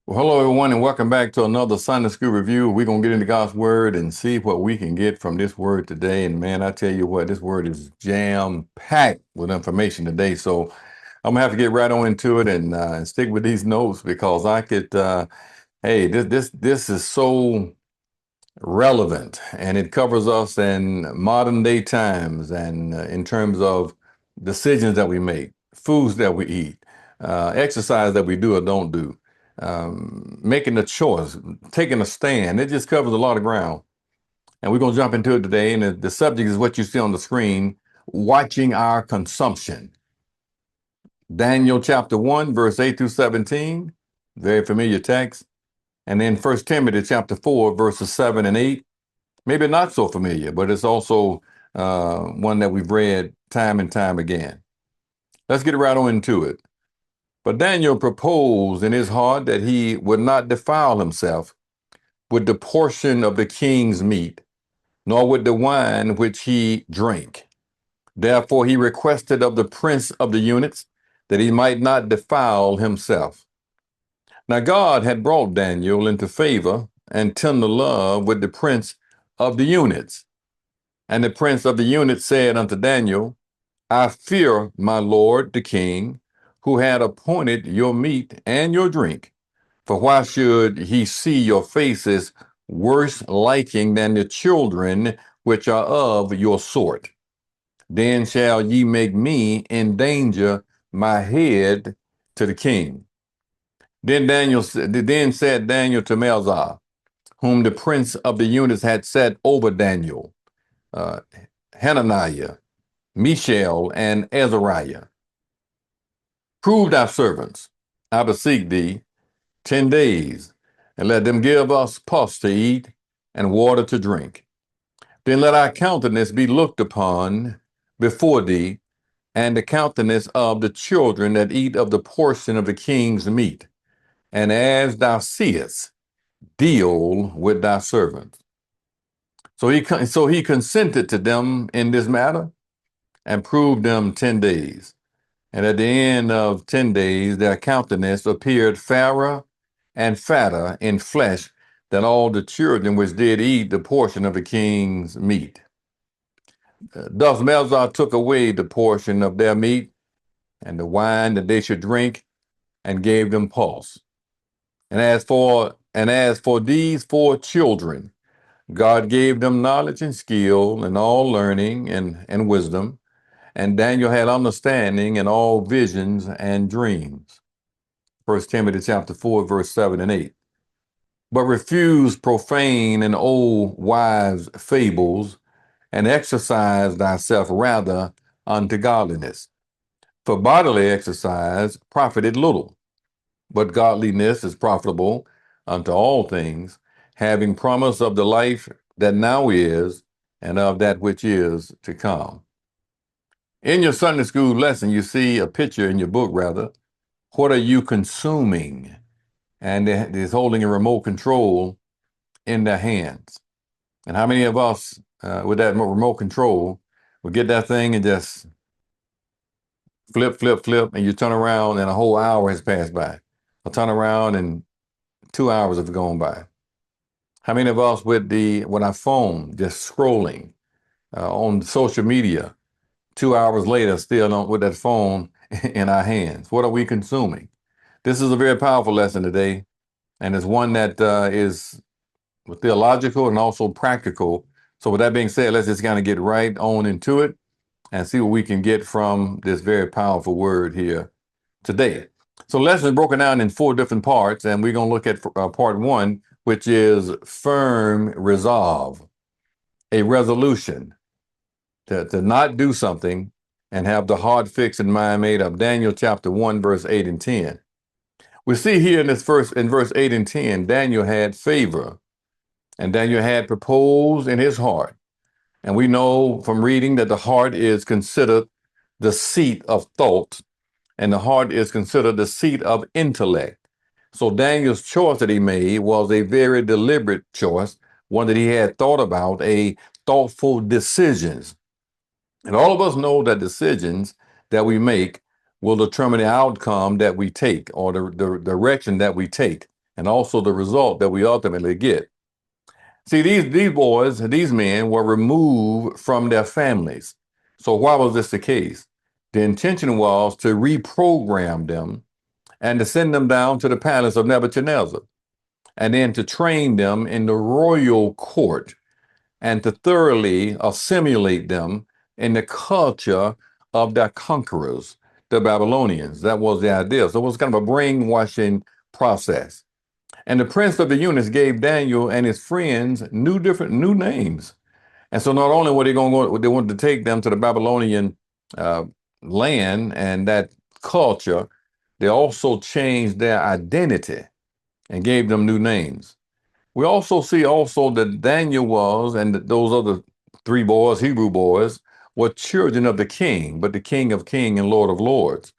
Well, hello, everyone, and welcome back to another Sunday School review. We're going to get into God's Word and see what we can get from this Word today. And man, I tell you what, this Word is jam-packed with information today. So I'm going to have to get right on into it and stick with these notes because hey, this is so relevant and it covers us in modern day times and in terms of decisions that we make, foods that we eat, exercise that we do or don't do, making a choice, taking a stand. It just covers a lot of ground. And we're going to jump into it today. And the subject is what you see on the screen, watching our consumption. Daniel chapter 1, verse 8 through 17, very familiar text. And then First Timothy chapter 4, verses 7 and 8. Maybe not so familiar, but it's also one that we've read time and time again. Let's get right on into it. But Daniel proposed in his heart that he would not defile himself with the portion of the king's meat, nor with the wine which he drank. Therefore he requested of the prince of the eunuchs that he might not defile himself. Now God had brought Daniel into favor and tender love with the prince of the eunuchs. And the prince of the eunuchs said unto Daniel, I fear my lord the king, who had appointed your meat and your drink. For why should he see your faces worse liking than the children which are of your sort? Then shall ye make me endanger my head to the king. Then said Daniel to Melzar, whom the prince of the eunuchs had set over Daniel, uh, Hananiah, Mishael, and Azariah, prove thy servants, I beseech thee, 10 days, and let them give us pus to eat and water to drink. Then let our countenance be looked upon before thee, and the countenance of the children that eat of the portion of the king's meat. And as thou seest, deal with thy servants. So he consented to them in this matter and proved them 10 days. And at the end of 10 days, their countenance appeared fairer and fatter in flesh than all the children which did eat the portion of the king's meat. Thus Melzar took away the portion of their meat and the wine that they should drink, and gave them pulse. And as for these four children, God gave them knowledge and skill and all learning and wisdom, and Daniel had understanding in all visions and dreams. First Timothy chapter 4, verse 7 and 8. But refuse profane and old wives' fables, and exercise thyself rather unto godliness. For bodily exercise profited little, but godliness is profitable unto all things, having promise of the life that now is, and of that which is to come. In your Sunday school lesson, you see a picture in your book, rather. What are you consuming? And it's holding a remote control in their hands. And how many of us, with that remote control, will get that thing and just flip, flip, flip, and you turn around and a whole hour has passed by. I'll turn around and 2 hours have gone by. How many of us with our phone just scrolling on social media, 2 hours later still on with that phone in our hands? What are we consuming? This is a very powerful lesson today, and it's one that is theological and also practical. So with that being said, let's just kind of get right on into it and see what we can get from this very powerful word here today. So the lesson is broken down in 4 different parts, and we're going to look at part 1, which is firm resolve, a resolution to not do something and have the heart fixed and mind made up. Daniel chapter 1, verse 8 and 10. We see here in verse 8 and 10, Daniel had favor, and Daniel had proposed in his heart. And we know from reading that the heart is considered the seat of thought, and the heart is considered the seat of intellect. So Daniel's choice that he made was a very deliberate choice, one that he had thought about, a thoughtful decisions. And all of us know that decisions that we make will determine the outcome that we take or the direction that we take. and also the result that we ultimately get. See, these boys, these men were removed from their families. So why was this the case? The intention was to reprogram them and to send them down to the palace of Nebuchadnezzar, and then to train them in the royal court and to thoroughly assimilate them in the culture of their conquerors, the Babylonians. That was the idea. So it was kind of a brainwashing process. And the prince of the eunuchs gave Daniel and his friends new names. And so not only were they wanted to take them to the Babylonian uh, land and that culture, they also changed their identity and gave them new names. We also see also that Daniel was, and those other three boys, Hebrew boys, were children of the king, but the King of Kings and Lord of Lords.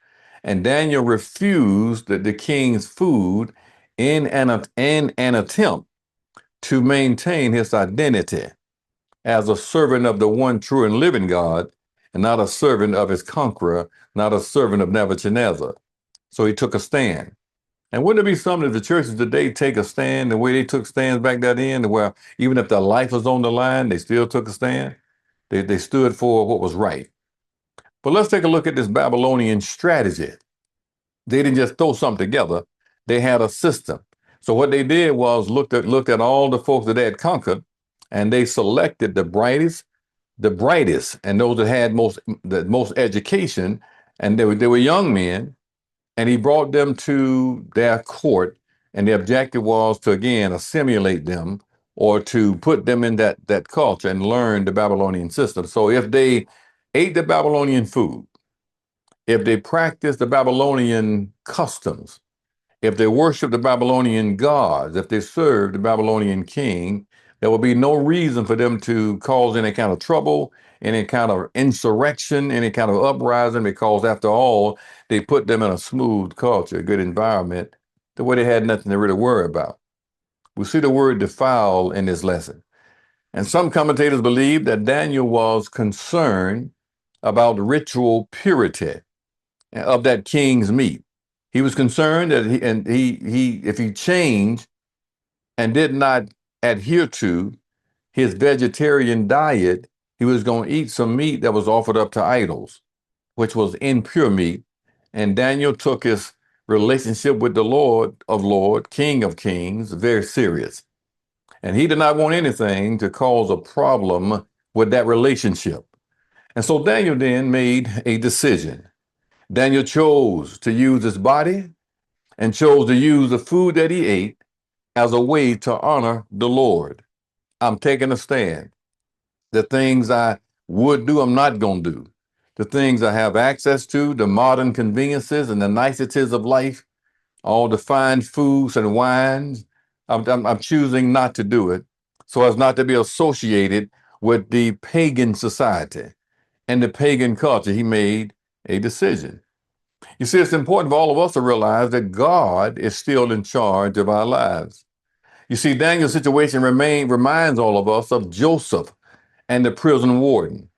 And Daniel refused the king's food in an attempt to maintain his identity as a servant of the one true and living God, and not a servant of his conqueror, not a servant of Nebuchadnezzar. So he took a stand. And wouldn't it be something if the churches today take a stand the way they took stands back then, where even if their life was on the line, they still took a stand? They stood for what was right. But let's take a look at this Babylonian strategy. They didn't just throw something together. They had a system. So what they did was looked at all the folks that they had conquered, and they selected the brightest, and those that had the most education, and they were young men, and he brought them to their court, and the objective was to again assimilate them or to put them in that culture and learn the Babylonian system. So if they ate the Babylonian food, if they practiced the Babylonian customs, if they worshiped the Babylonian gods, if they served the Babylonian king, there would be no reason for them to cause any kind of trouble, any kind of insurrection, any kind of uprising, because after all, they put them in a smooth culture, a good environment, the way they had nothing to really worry about. We see the word defile in this lesson. And some commentators believe that Daniel was concerned about ritual purity of that king's meat. He was concerned that he if he changed and did not adhere to his vegetarian diet, he was going to eat some meat that was offered up to idols, which was impure meat. And Daniel took his relationship with the Lord of Lords, King of Kings, very serious. And he did not want anything to cause a problem with that relationship. And so Daniel then made a decision. Daniel chose to use his body and chose to use the food that he ate as a way to honor the Lord. I'm taking a stand. The things I would do, I'm not going to do. The things I have access to, the modern conveniences and the niceties of life, all the fine foods and wines, I'm choosing not to do it so as not to be associated with the pagan society and the pagan culture. He made a decision. You see, it's important for all of us to realize that God is still in charge of our lives. You see, Daniel's situation reminds all of us of Joseph and the prison warden.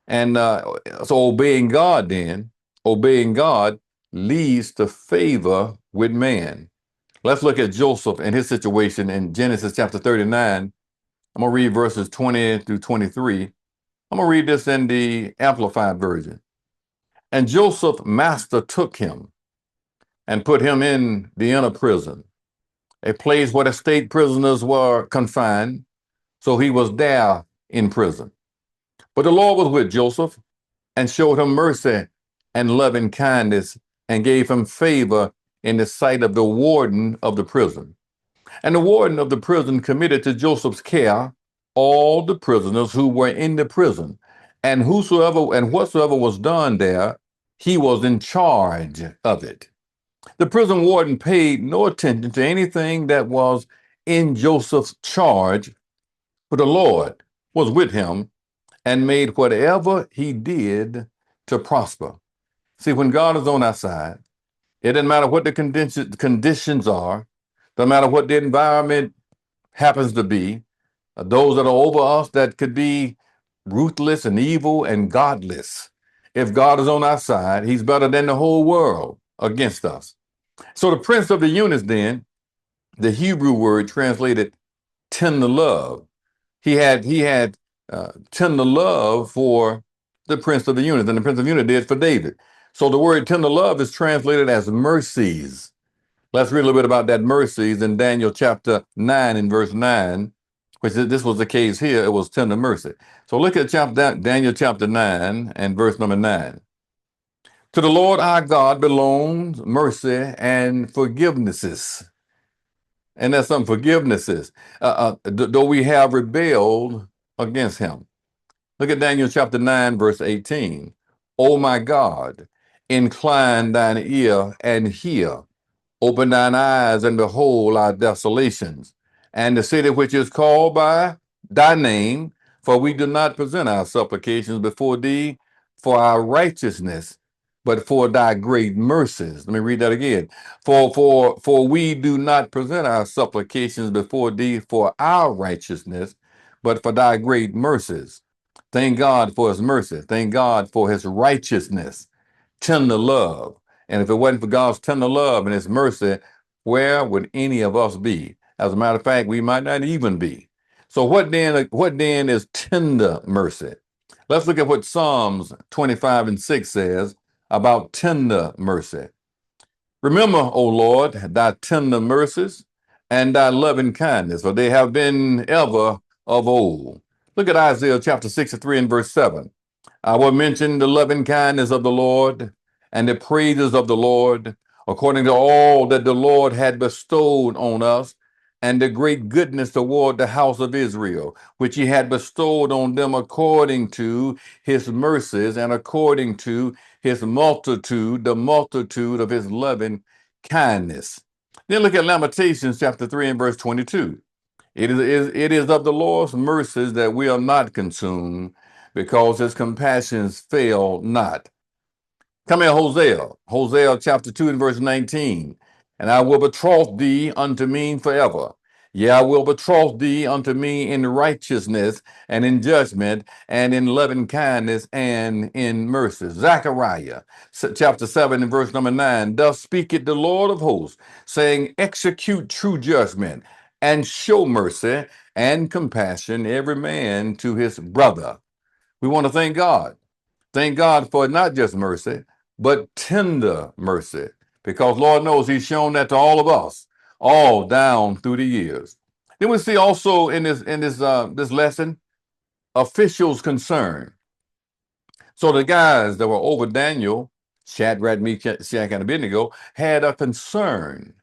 And so obeying God leads to favor with man. Let's look at Joseph and his situation in Genesis chapter 39. I'm going to read verses 20 through 23. I'm going to read this in the Amplified Version. And Joseph's master took him and put him in the inner prison, a place where the state prisoners were confined. So he was there in prison. But the Lord was with Joseph and showed him mercy and loving kindness and gave him favor in the sight of the warden of the prison. And the warden of the prison committed to Joseph's care all the prisoners who were in the prison, and whatsoever was done there, he was in charge of it. The prison warden paid no attention to anything that was in Joseph's charge, for the Lord was with him and made whatever he did to prosper. See, when God is on our side, it doesn't matter what the conditions are, doesn't matter what the environment happens to be, those that are over us that could be ruthless and evil and godless. If God is on our side, he's better than the whole world against us. So the prince of the eunuchs then the Hebrew word translated tender love. He had tender love for the prince of the unit, and the prince of the unit did for David. So the word tender love is translated as mercies. Let's read a little bit about that mercies in Daniel chapter 9 and verse 9, which this was the case here. It was tender mercy. So look at Daniel chapter 9 and verse number 9. To the Lord our God belongs mercy and forgivenesses. And that's some forgivenesses, though we have rebelled against him. Look at Daniel chapter 9, verse 18. O my God, incline thine ear and hear. Open thine eyes and behold our desolations, and the city which is called by thy name, for we do not present our supplications before thee for our righteousness, but for thy great mercies. Let me read that again. For we do not present our supplications before thee for our righteousness, but for thy great mercies. Thank God for his mercy. Thank God for his righteousness, tender love. And if it wasn't for God's tender love and his mercy, where would any of us be? As a matter of fact, we might not even be. So what then is tender mercy? Let's look at what Psalms 25 and 6 says about tender mercy. Remember, O Lord, thy tender mercies and thy loving kindness, for they have been ever of old. Look at Isaiah chapter 63 and verse 7. I will mention the loving kindness of the Lord and the praises of the Lord, according to all that the Lord had bestowed on us, and the great goodness toward the house of Israel, which he had bestowed on them according to his mercies and according to his multitude, the multitude of his loving kindness. Then look at Lamentations chapter 3 and verse 22. It is of the Lord's mercies that we are not consumed, because his compassions fail not. Come here, Hosea chapter 2 and verse 19. And I will betroth thee unto me forever. Yea, I will betroth thee unto me in righteousness and in judgment and in loving kindness and in mercy. Zechariah chapter 7 and verse number 9. Thus speaketh the Lord of hosts, saying, execute true judgment and show mercy and compassion every man to his brother. We want to thank God. Thank God for not just mercy, but tender mercy, because Lord knows he's shown that to all of us, all down through the years. Then we see also in this lesson, officials' concern. So the guys that were over Daniel, Shadrach, Meshach, and Abednego, had a concern,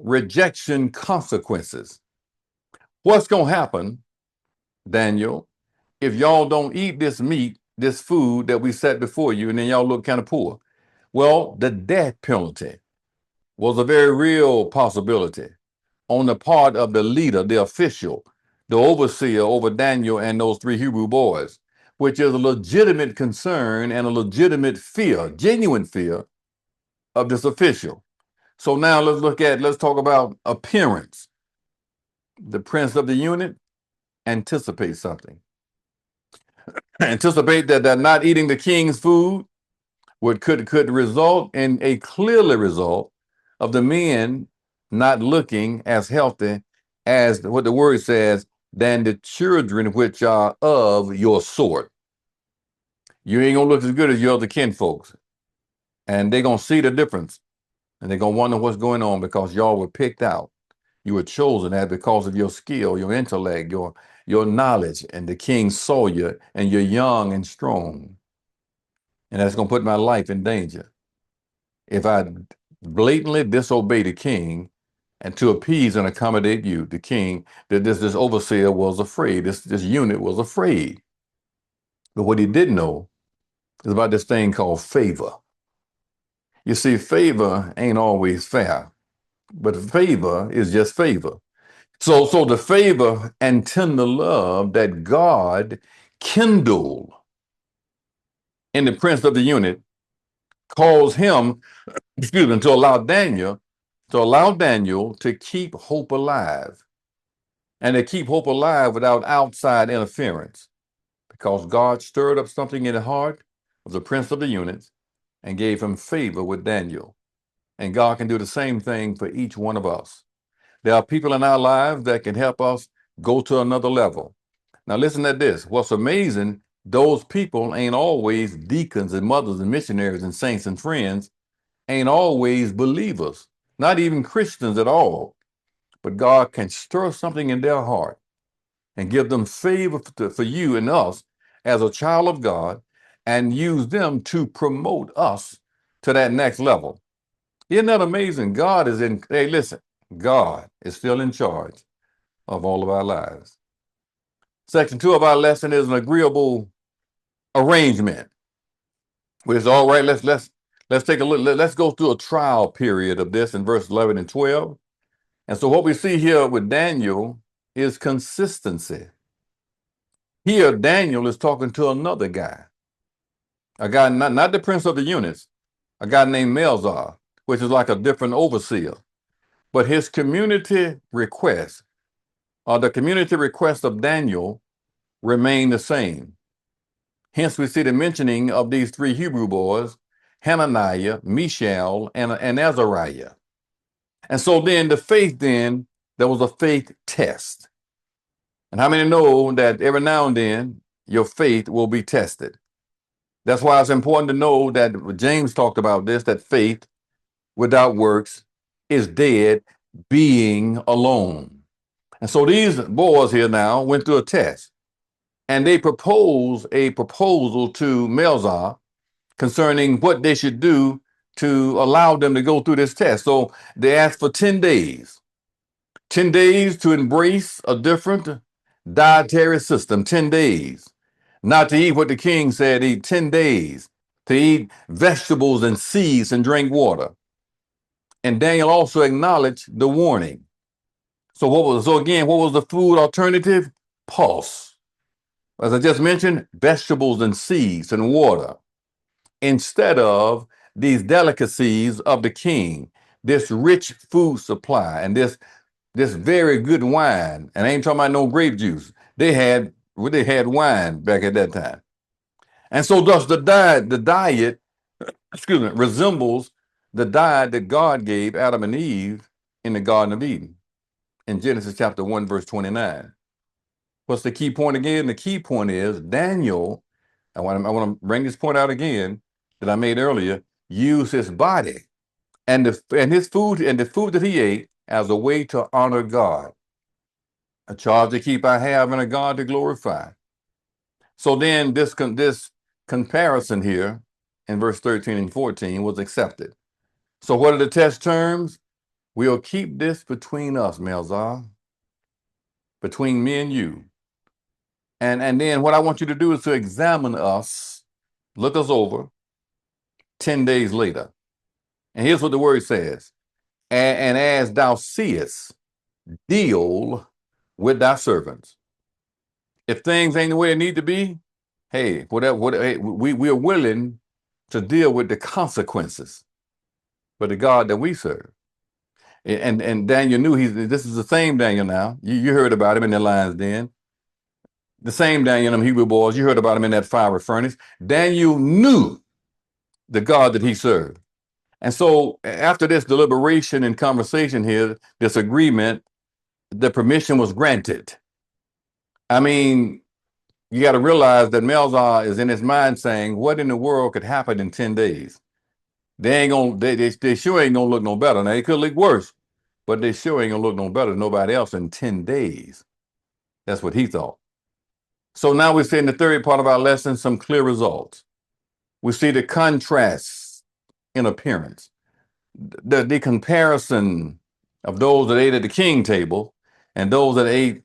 rejection consequences. What's going to happen, Daniel, if y'all don't eat this meat, this food that we set before you, and then y'all look kind of poor? Well, the death penalty was a very real possibility on the part of the leader, the official, the overseer over Daniel and those three Hebrew boys, which is a legitimate concern and a legitimate fear, genuine fear of this official. So now let's talk about appearance. The prince of the unit anticipates something. Anticipate that they're not eating the king's food could result in a clearly result of the men not looking as healthy as what the word says, than the children which are of your sort. You ain't gonna look as good as your other kinfolks, and they're gonna see the difference, and they're gonna wonder what's going on, because y'all were picked out. You were chosen as because of your skill, your intellect, your knowledge, and the king saw you, and you're young and strong. And that's gonna put my life in danger if I blatantly disobey the king, and to appease and accommodate you, the king, that this overseer was afraid, this unit was afraid. But what he didn't know is about this thing called favor. You see, favor ain't always fair, but favor is just favor. So the favor and tender love that God kindled in the prince of the unit caused him, to allow Daniel to keep hope alive, and to keep hope alive without outside interference, because God stirred up something in the heart of the prince of the units and gave him favor with Daniel. And God can do the same thing for each one of us. There are people in our lives that can help us go to another level. Now, listen to this. What's amazing, those people ain't always deacons and mothers and missionaries and saints and friends, ain't always believers, not even Christians at all. But God can stir something in their heart and give them favor for you and us as a child of God and use them to promote us to that next level. Isn't that amazing? God is in, hey, listen, God is still in charge of all of our lives. Section 2 of our lesson is an agreeable arrangement. Which is all right. Let's take a look. Let's go through a trial period of this in verse 11 and 12. And so what we see here with Daniel is consistency. Here, Daniel is talking to another guy, a guy not the prince of the eunuchs, a guy named Melzar, which is like a different overseer. But his community request, or the community request of Daniel, remain the same. Hence, we see the mentioning of these three Hebrew boys, Hananiah, Mishael, and Azariah. And so then there was a faith test. And how many know that every now and then your faith will be tested? That's why it's important to know that James talked about this, that faith without works is dead, being alone. And so these boys here now went through a test, and they proposed a proposal to Melzar concerning what they should do to allow them to go through this test. So they asked for 10 days. 10 days to embrace a different dietary system, 10 days. Not to eat what the king said, eat 10 days. To eat vegetables and seeds and drink water. And Daniel also acknowledged the warning. So what was the food alternative? Pulse. As I just mentioned, vegetables and seeds and water. Instead of these delicacies of the king, this rich food supply and this very good wine, and I ain't talking about no grape juice. They had wine back at that time. And so thus the diet, resembles the diet that God gave Adam and Eve in the Garden of Eden in Genesis chapter 1, verse 29. What's the key point again? The key point is Daniel, I want to bring this point out again that I made earlier, used his body and his food and the food that he ate as a way to honor God, a charge to keep I have and a God to glorify. So then this comparison here in verse 13 and 14 was accepted. So what are the test terms? We'll keep this between us, Melzar, between me and you. And then what I want you to do is to examine us, look us over 10 days later. And here's what the word says. And as thou seest, deal with thy servants. If things ain't the way they need to be, hey, we are willing to deal with the consequences for the God that we serve. And Daniel knew this is the same Daniel now. You heard about him in the lion's den. The same Daniel, them Hebrew boys, you heard about him in that fiery furnace. Daniel knew the God that he served. And so after this deliberation and conversation here, this agreement, the permission was granted. I mean, you got to realize that Melzar is in his mind saying, what in the world could happen in 10 days? They sure ain't gonna look no better. Now, they could look worse, but they sure ain't gonna look no better than nobody else in 10 days. That's what he thought. So now we see in the third part of our lesson some clear results. We see the contrast in appearance, the comparison of those that ate at the king table and those that ate,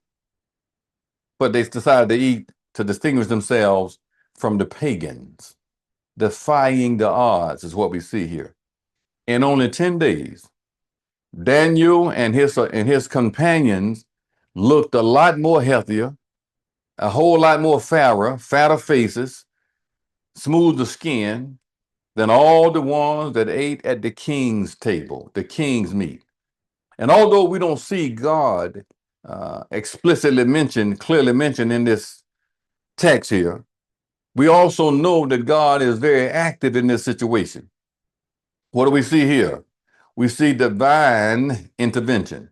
but they decided to eat to distinguish themselves from the pagans. Defying the odds is what we see here. In only 10 days, Daniel and his companions looked a lot more healthier, a whole lot more fatter faces, smoother skin than all the ones that ate at the king's table, the king's meat. And although we don't see God clearly mentioned in this text here, we also know that God is very active in this situation. What do we see here? We see divine intervention.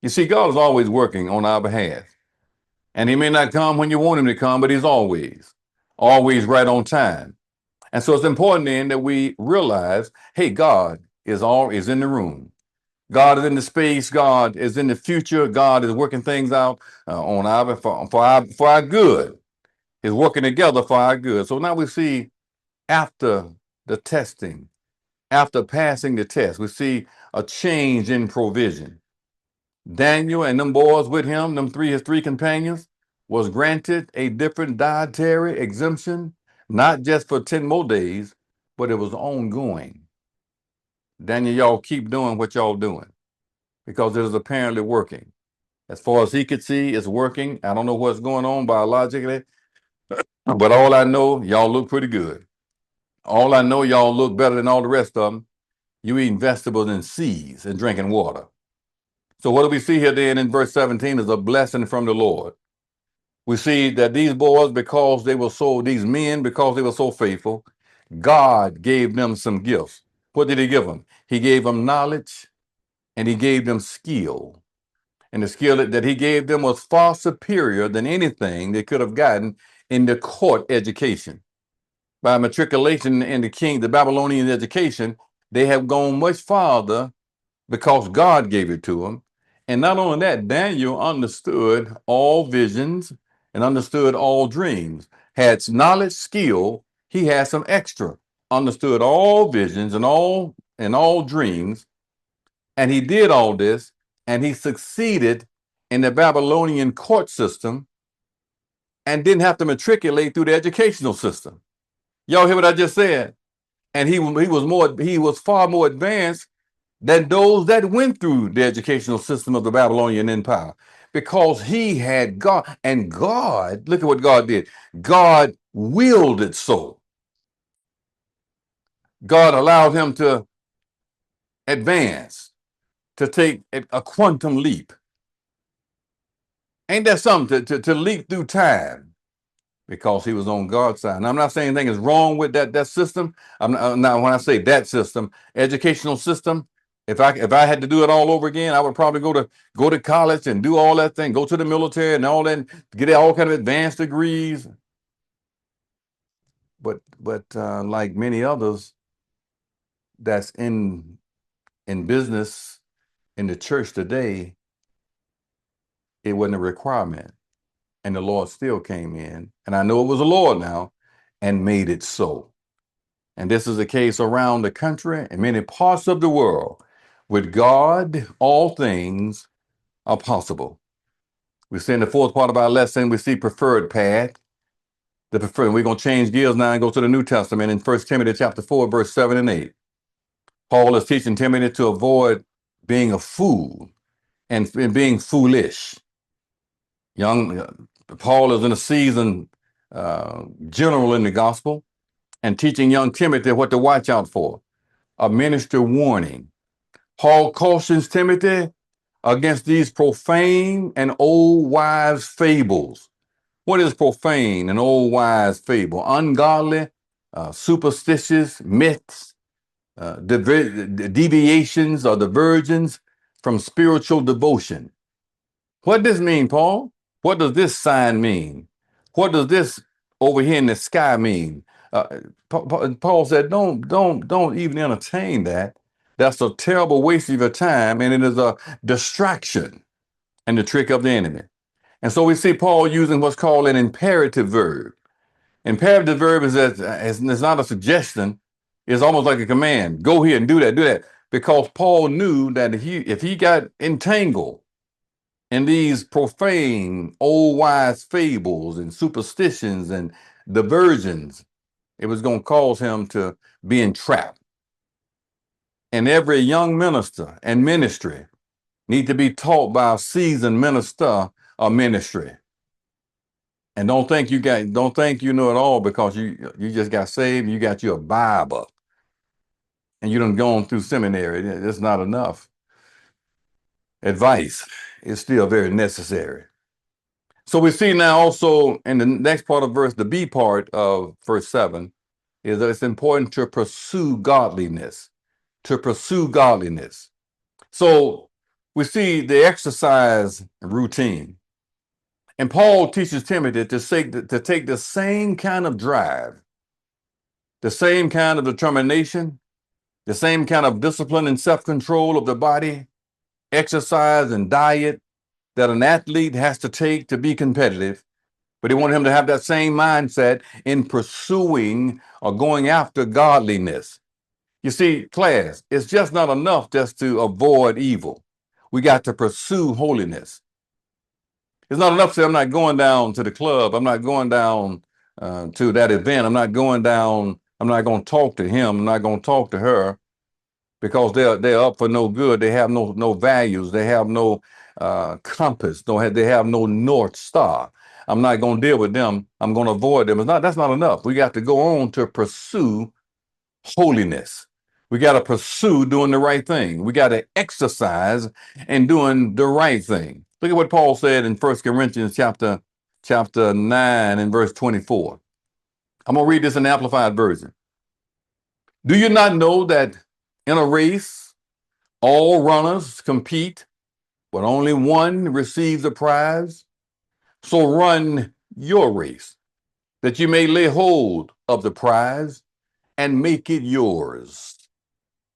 You see, God is always working on our behalf. And he may not come when you want him to come, but he's always right on time. And so it's important then that we realize, hey, God is in the room. God is in the space. God is in the future. God is working things out on our for our good. Is working together for our good. So now we see after the testing, after passing the test, we see a change in provision. Daniel and them boys with him, his three companions, was granted a different dietary exemption, not just for 10 more days, but it was ongoing. Daniel, y'all keep doing what y'all doing because it is apparently working. As far as he could see, it's working. I don't know what's going on biologically, but all I know, y'all look pretty good. All I know, y'all look better than all the rest of them. You eating vegetables and seeds and drinking water. So what do we see here then in verse 17 is a blessing from the Lord. We see that these boys, these men, because they were so faithful, God gave them some gifts. What did he give them? He gave them knowledge and he gave them skill. And the skill that he gave them was far superior than anything they could have gotten in the court education. By matriculation in the Babylonian education, they have gone much farther because God gave it to them. And not only that, Daniel understood all visions and understood all dreams, had knowledge, skill. He had some extra, understood all visions and all dreams. And he did all this, and he succeeded in the Babylonian court system and didn't have to matriculate through the educational system. Y'all hear what I just said? And he was far more advanced than those that went through the educational system of the Babylonian Empire, because he had God. And God, look at what God did. God willed it so. God allowed him to advance, to take a quantum leap. Ain't that something to leap through time? Because he was on God's side. And I'm not saying anything is wrong with that system. I'm not when I say that system, educational system. If I had to do it all over again, I would probably go to college and do all that thing, go to the military and all that, get all kind of advanced degrees. But like many others that's in business in the church today, it wasn't a requirement. And the Lord still came in, and I know it was the Lord now, and made it so. And this is the case around the country and many parts of the world. With God, all things are possible. We see in the fourth part of our lesson, we see preferred path. We're going to change gears now and go to the New Testament in 1 Timothy chapter 4, verse 7 and 8. Paul is teaching Timothy to avoid being a fool and being foolish. Paul is in a seasoned general in the gospel and teaching young Timothy what to watch out for. A minister warning. Paul cautions Timothy against these profane and old wives' fables. What is profane and old wives' fable? Ungodly, superstitious myths, deviations or diversions from spiritual devotion. What does this mean, Paul? What does this sign mean? What does this over here in the sky mean? Paul said, don't even entertain that. That's a terrible waste of your time, and it is a distraction and the trick of the enemy. And so we see Paul using what's called an imperative verb. Imperative verb is it's not a suggestion. It's almost like a command. Go here and do that. Because Paul knew that if he got entangled in these profane, old wise fables and superstitions and diversions, it was going to cause him to be entrapped. And every young minister and ministry need to be taught by a seasoned minister or ministry. And don't think you know it all because you just got saved and you got you a Bible and you done gone through seminary. It's not enough. Advice is still very necessary. So we see now also in the next part of the B part of verse 7, is that it's important to pursue godliness. To pursue godliness. So we see the exercise routine. And Paul teaches Timothy to take the same kind of drive, the same kind of determination, the same kind of discipline and self-control of the body, exercise and diet that an athlete has to take to be competitive. But he wanted him to have that same mindset in pursuing or going after godliness. You see, class, it's just not enough just to avoid evil. We got to pursue holiness. It's not enough to say, I'm not going down to the club. I'm not going down to that event. I'm not going down. I'm not going to talk to him. I'm not going to talk to her because they're up for no good. They have no values. They have no compass. They have no North Star. I'm not going to deal with them. I'm going to avoid them. That's not enough. We got to go on to pursue holiness. We got to pursue doing the right thing. We got to exercise in doing the right thing. Look at what Paul said in 1 Corinthians chapter 9 and verse 24. I'm going to read this in the Amplified Version. Do you not know that in a race, all runners compete, but only one receives a prize? So run your race, that you may lay hold of the prize and make it yours.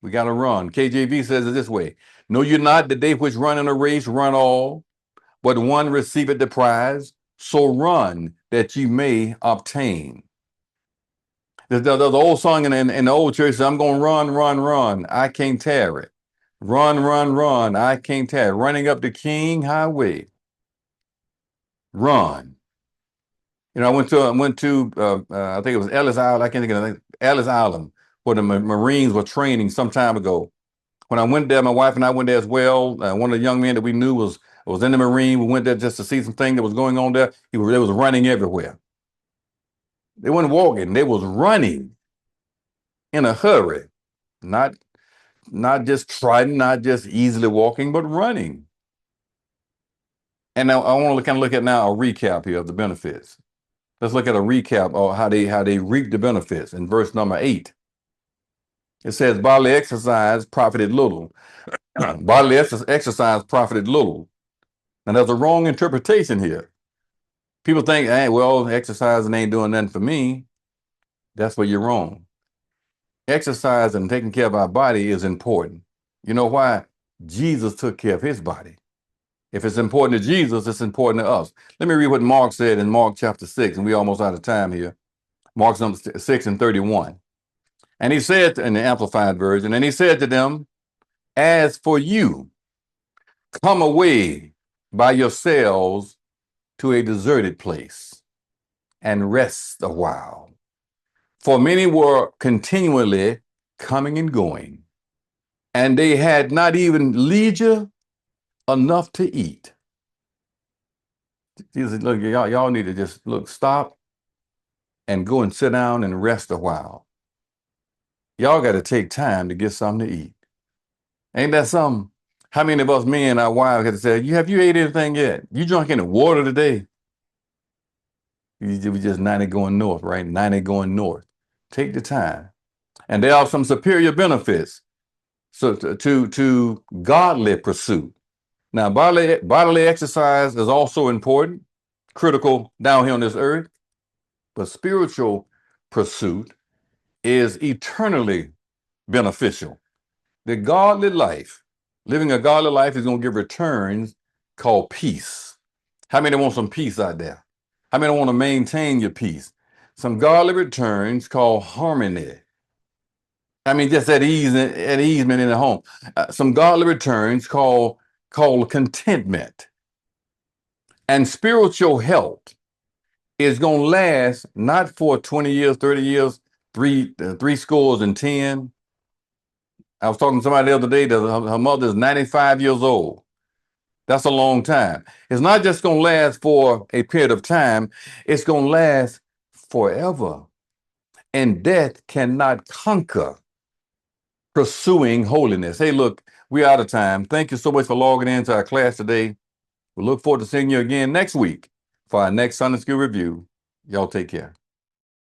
We got to run. KJV says it this way. Know you not that they which run in a race run all, but one receiveth the prize. So run that you may obtain. The old song in the old church says, I'm going to run. I can't tarry. Run. I can't tarry. Running up the King Highway. Run. You know, I went to I think it was Ellis Island. I can't think of it. Ellis Island, where the Marines were training some time ago. When I went there, my wife and I went there as well. One of the young men that we knew was in the Marine. We went there just to see something that was going on there. They was running everywhere. They weren't walking. They was running in a hurry, not just trotting, not just easily walking, but running. And now I want to kind of look at now a recap here of the benefits. Let's look at a recap of how they reap the benefits in verse number 8. It says, bodily exercise profited little. Bodily exercise profited little. Now, there's a wrong interpretation here. People think, hey, well, exercising ain't doing nothing for me. That's where you're wrong. Exercise and taking care of our body is important. You know why? Jesus took care of his body. If it's important to Jesus, it's important to us. Let me read what Mark said in Mark chapter 6, and we're almost out of time here. Mark 6 and 31. And he said in the Amplified Version, and he said to them, as for you, come away by yourselves to a deserted place and rest a while. For many were continually coming and going, and they had not even leisure enough to eat. Jesus, look, y'all need to just stop and go and sit down and rest a while. Y'all got to take time to get something to eat. Ain't that something? How many of us men, our wives, have said, have you ate anything yet? You drunk any water today? We just 90 going north, right? 90 going north. Take the time. And there are some superior benefits to godly pursuit. Now, bodily exercise is also important, critical down here on this earth, but spiritual pursuit is eternally beneficial. The godly life, living a godly life, is going to give returns called peace. How many want some peace out there? How many want to maintain your peace? Some godly returns called harmony. I mean, just at easement in the home. Some godly returns called contentment. And spiritual health is going to last not for 20 years, 30 years, three scores and 10. I was talking to somebody the other day that her mother is 95 years old. That's a long time. It's not just going to last for a period of time. It's going to last forever. And death cannot conquer pursuing holiness. Hey, look, we're out of time. Thank you so much for logging into our class today. We look forward to seeing you again next week for our next Sunday School Review. Y'all take care.